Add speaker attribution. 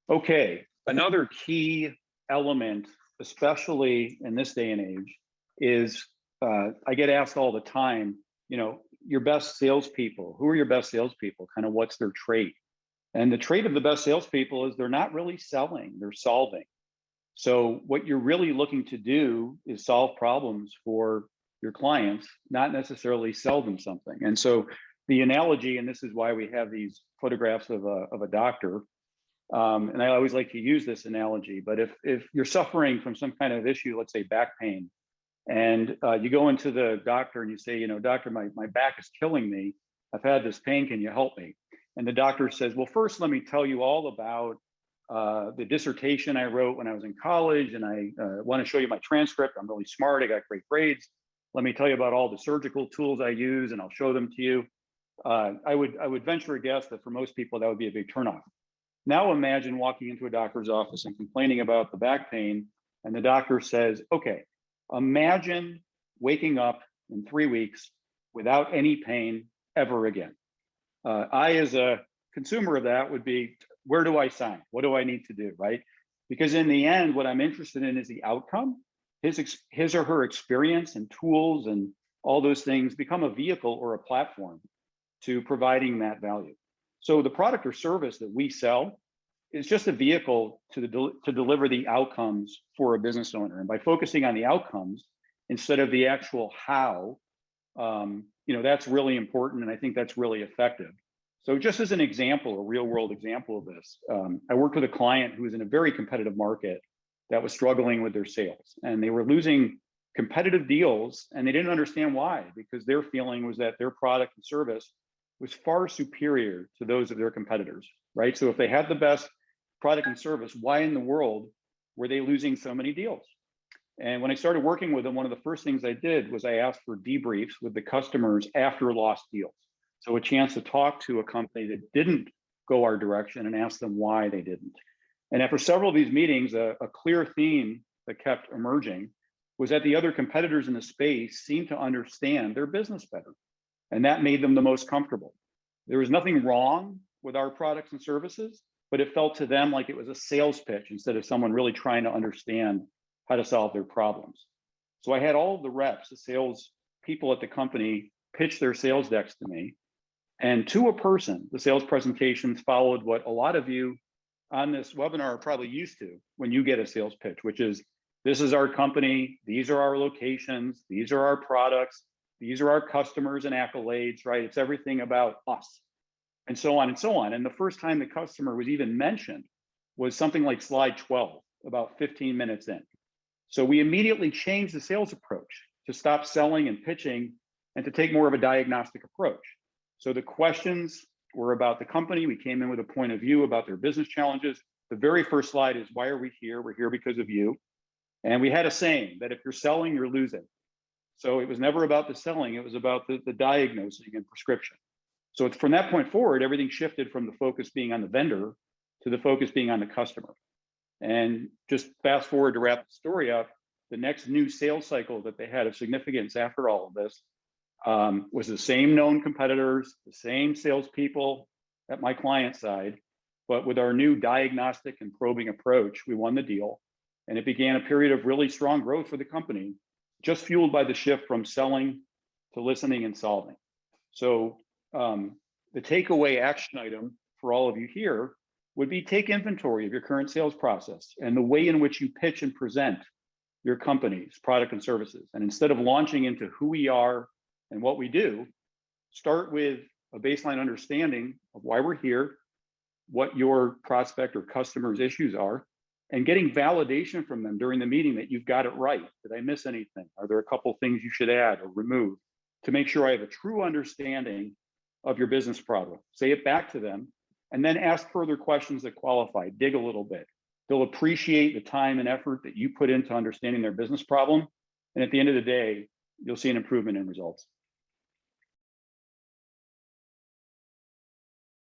Speaker 1: Okay, another key element, especially in this day and age, is I get asked all the time, your best salespeople, who are your best salespeople? Kind of what's their trait? And the trait of the best salespeople is they're not really selling, they're solving. So what you're really looking to do is solve problems for your clients, not necessarily sell them something. And so the analogy, and this is why we have these photographs of a doctor, and I always like to use this analogy, but if you're suffering from some kind of issue, let's say back pain, and you go into the doctor and you say, doctor, my back is killing me. I've had this pain, can you help me? And the doctor says, well, first, let me tell you all about the dissertation I wrote when I was in college, and I want to show you my transcript. I'm really smart, I got great grades. Let me tell you about all the surgical tools I use, and I'll show them to you. I would venture a guess that for most people, that would be a big turnoff. Now imagine walking into a doctor's office and complaining about the back pain, and the doctor says, okay, imagine waking up in 3 weeks without any pain ever again. I, as a consumer of that, would be, where do I sign? What do I need to do, right? Because in the end, what I'm interested in is the outcome. His or her experience and tools and all those things become a vehicle or a platform to providing that value. So the product or service that we sell is just a vehicle to deliver the outcomes for a business owner. And by focusing on the outcomes instead of the actual how, that's really important. And I think that's really effective. So just as an example, a real world example of this, I worked with a client who was in a very competitive market that was struggling with their sales, and they were losing competitive deals, and they didn't understand why, because their feeling was that their product and service was far superior to those of their competitors, right? So if they had the best product and service, why in the world were they losing so many deals? And when I started working with them, one of the first things I did was I asked for debriefs with the customers after lost deals. So a chance to talk to a company that didn't go our direction and ask them why they didn't. And after several of these meetings, a clear theme that kept emerging was that the other competitors in the space seemed to understand their business better. And that made them the most comfortable. There was nothing wrong with our products and services, but it felt to them like it was a sales pitch instead of someone really trying to understand how to solve their problems. So I had all of the reps, the sales people at the company, pitch their sales decks to me. And to a person, the sales presentations followed what a lot of you on this webinar are probably used to when you get a sales pitch, which is, this is our company, these are our locations, these are our products, these are our customers and accolades, right? It's everything about us, and so on and so on. And the first time the customer was even mentioned was something like slide 12, about 15 minutes in. So we immediately changed the sales approach to stop selling and pitching and to take more of a diagnostic approach. So the questions were about the company. We came in with a point of view about their business challenges. The very first slide is, why are we here? We're here because of you. And we had a saying that if you're selling, you're losing. So it was never about the selling, it was about the diagnosing and prescription. So it's from that point forward, everything shifted from the focus being on the vendor to the focus being on the customer. And just fast forward to wrap the story up, the next new sales cycle that they had of significance after all of this was the same known competitors, the same salespeople at my client side, but with our new diagnostic and probing approach, we won the deal. And it began a period of really strong growth for the company, just fueled by the shift from selling to listening and solving. So the takeaway action item for all of you here would be, take inventory of your current sales process and the way in which you pitch and present your company's product and services. And instead of launching into who we are and what we do, start with a baseline understanding of why we're here, what your prospect or customer's issues are, and getting validation from them during the meeting that you've got it right. Did I miss anything? Are there a couple things you should add or remove to make sure I have a true understanding of your business problem? Say it back to them, and then ask further questions that qualify, dig a little bit. They'll appreciate the time and effort that you put into understanding their business problem. And at the end of the day, you'll see an improvement in results.